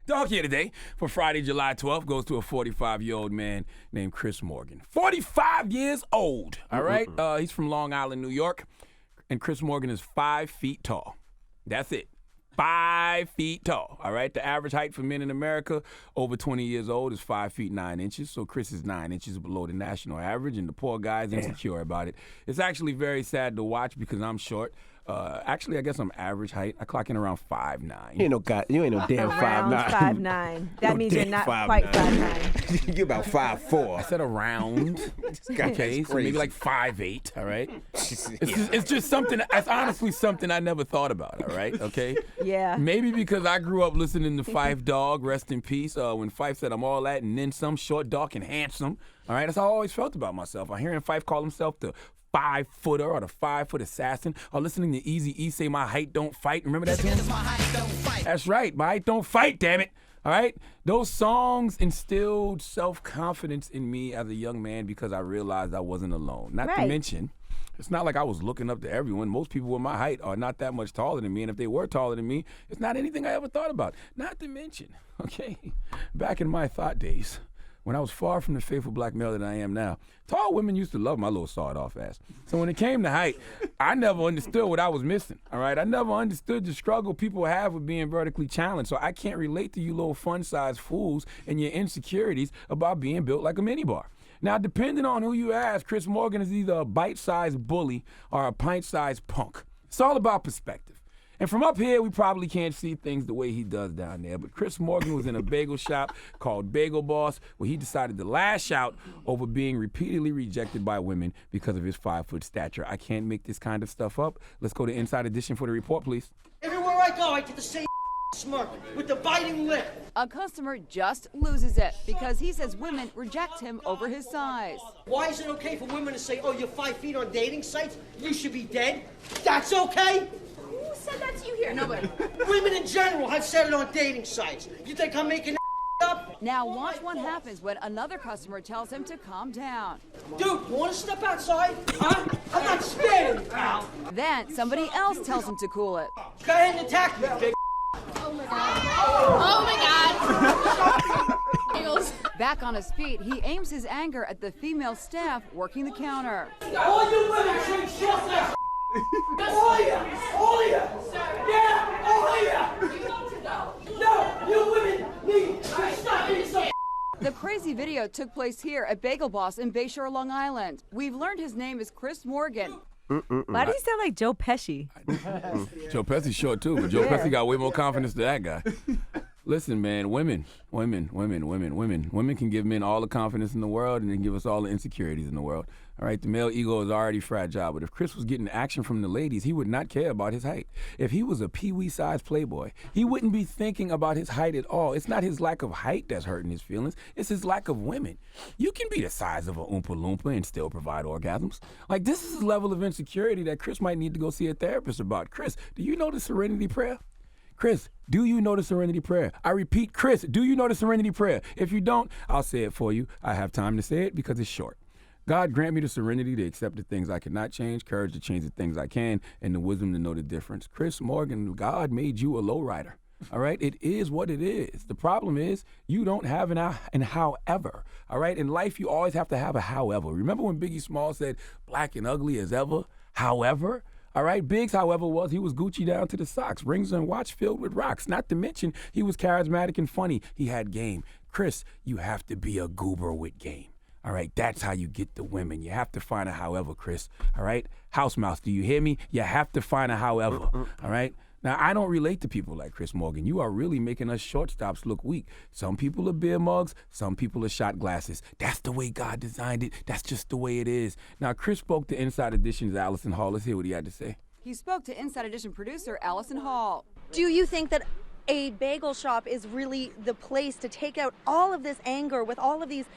Dog here today for Friday, July 12th goes to a 45-year-old man named Chris Morgan. 45 years old, all right? He's from Long Island, New York, and Chris Morgan is 5 feet tall. That's it. 5 feet tall, all right? The average height for men in America over 20 years old is 5 feet 9 inches, so Chris is 9 inches below the national average, and the poor guy's insecure about it. It's actually very sad to watch because I'm short. Actually, I guess I'm average height. I clock in around 5'9". You ain't no damn 5'9". 5'9". That means you're not quite 5'9". You're about 5'4". I said around. Okay, so maybe like 5'8", all right? It's just something, it's honestly something I never thought about, all right? Okay? Yeah. Maybe because I grew up listening to Phife Dawg, rest in peace, when Phife said I'm all that and then some, short, dark, and handsome, all right? That's how I always felt about myself. I'm hearing Phife call himself the 5-footer or the 5-foot assassin, or listening to Eazy-E say my height don't fight. Remember that tune? That's right, my height don't fight, damn it. All right? Those songs instilled self-confidence in me as a young man because I realized I wasn't alone. Not to mention, it's not like I was looking up to everyone. Most people with my height are not that much taller than me, and if they were taller than me, it's not anything I ever thought about. Not to mention, okay, back in my thought days, when I was far from the faithful black male that I am now, tall women used to love my little sawed-off ass. So when it came to height, I never understood what I was missing, all right? I never understood the struggle people have with being vertically challenged, so I can't relate to you little fun-sized fools and your insecurities about being built like a minibar. Now, depending on who you ask, Chris Morgan is either a bite-sized bully or a pint-sized punk. It's all about perspective. And from up here, we probably can't see things the way he does down there. But Chris Morgan was in a bagel shop called Bagel Boss, where he decided to lash out over being repeatedly rejected by women because of his 5-foot stature. I can't make this kind of stuff up. Let's go to Inside Edition for the report, please. Everywhere I go, I get the same smirk with the biting lip. A customer just loses it because he says women reject him over his size. Why is it okay for women to say, oh, you're 5 feet on dating sites? You should be dead? That's okay? Who said that to you here? Nobody. Women in general have said it on dating sites. You think I'm making up? Now watch what happens when another customer tells him to calm down. Dude, you want to step outside? Huh? I'm not sparing you, pal. Then somebody else tells him to cool it. Go ahead and attack me, big. Oh my god. Oh my god. Back on his feet, he aims his anger at the female staff working the counter. All you women drink shit now. All of you! All of you! Yeah! All of you! No! You women need to stop eating some. The crazy video took place here at Bagel Boss in Bayshore, Long Island. We've learned his name is Chris Morgan. Why does he sound like Joe Pesci? Joe Pesci's short too, but Joe Pesci got way more confidence than that guy. Listen, man, women can give men all the confidence in the world and then give us all the insecurities in the world. All right, the male ego is already fragile, but if Chris was getting action from the ladies, he would not care about his height. If he was a pee-wee-sized playboy, he wouldn't be thinking about his height at all. It's not his lack of height that's hurting his feelings. It's his lack of women. You can be the size of a Oompa Loompa and still provide orgasms. Like, this is a level of insecurity that Chris might need to go see a therapist about. Chris, do you know the Serenity Prayer? Chris, do you know the Serenity Prayer? I repeat, Chris, do you know the Serenity Prayer? If you don't, I'll say it for you. I have time to say it because it's short. God grant me the serenity to accept the things I cannot change, courage to change the things I can, and the wisdom to know the difference. Chris Morgan, God made you a lowrider. All right? It is what it is. The problem is you don't have an however. All right? In life, you always have to have a however. Remember when Biggie Smalls said, black and ugly as ever, however? All right, Biggs, however, he was Gucci down to the socks, rings and watch filled with rocks. Not to mention, he was charismatic and funny. He had game. Chris, you have to be a goober with game. All right, that's how you get the women. You have to find a however, Chris. All right, house mouse, do you hear me? You have to find a however. All right. Now, I don't relate to people like Chris Morgan. You are really making us shortstops look weak. Some people are beer mugs. Some people are shot glasses. That's the way God designed it. That's just the way it is. Now, Chris spoke to Inside Edition's Allison Hall. Let's hear what he had to say. He spoke to Inside Edition producer Allison Hall. Do you think that a bagel shop is really the place to take out all of this anger with all of these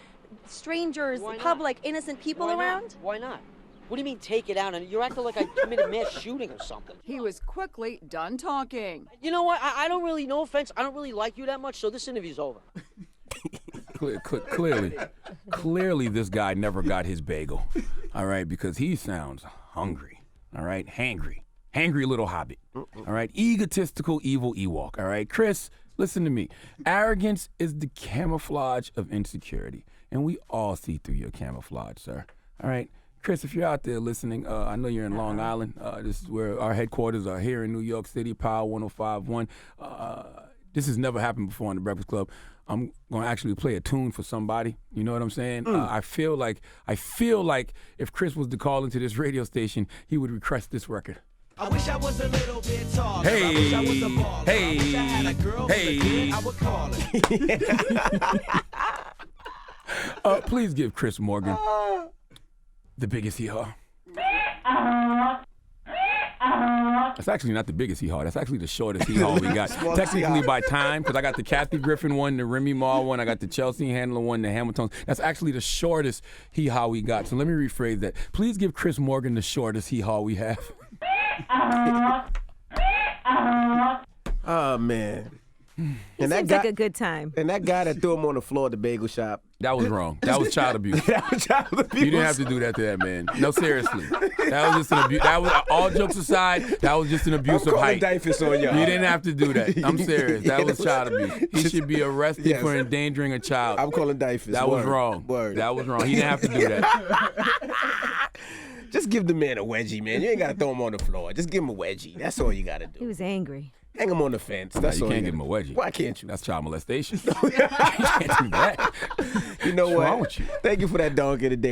strangers, public, innocent people around? Why not? What do you mean take it out? And you're acting like I committed mass shooting or something. He was quickly done talking. You know what? I don't really, no offense, I don't really like you that much, so this interview's over. Clearly this guy never got his bagel, all right, because he sounds hungry, all right, hangry little hobbit, all right, egotistical evil Ewok, all right. Chris, Listen to me. Arrogance is the camouflage of insecurity, and we all see through your camouflage, sir. All right? Chris, if you're out there listening, I know you're in Long Island. This is where our headquarters are here in New York City, Power 105.1. This has never happened before on the Breakfast Club. I'm going to actually play a tune for somebody. You know what I'm saying? I feel like if Chris was to call into this radio station, he would request this record. I wish I was a little bit taller. Hey, I wish I was a baller. hey, I wish I had a girl hey. with a kid, I would call her. Please give Chris Morgan the biggest hee-haw. That's actually not the biggest hee-haw. That's actually the shortest hee-haw we got. Technically by time, because I got the Kathy Griffin one, the Remy Ma one, I got the Chelsea Handler one, the Hamiltons. That's actually the shortest hee-haw we got. So let me rephrase that. Please give Chris Morgan the shortest hee-haw we have. Oh, man. He seems like a good time. And that guy that threw him on the floor at the bagel shop. That was wrong. That was child abuse. That was child abuse. You didn't have to do that to that man. No, seriously. That was just an abuse. That was, all jokes aside, that was just an abuse of height. Difus on y'all. You didn't have to do that. I'm serious. That was child abuse. He should be arrested for endangering a child. I'm calling Difus. That was wrong. Word. That was wrong. He didn't have to do that. Just give the man a wedgie, man. You ain't got to throw him on the floor. Just give him a wedgie. That's all you got to do. He was angry. Hang him on the fence. That's You all can't give him a wedgie. Why can't you? That's child molestation. You can't do that. You know What's what? wrong with you? Thank you for that dog of the day.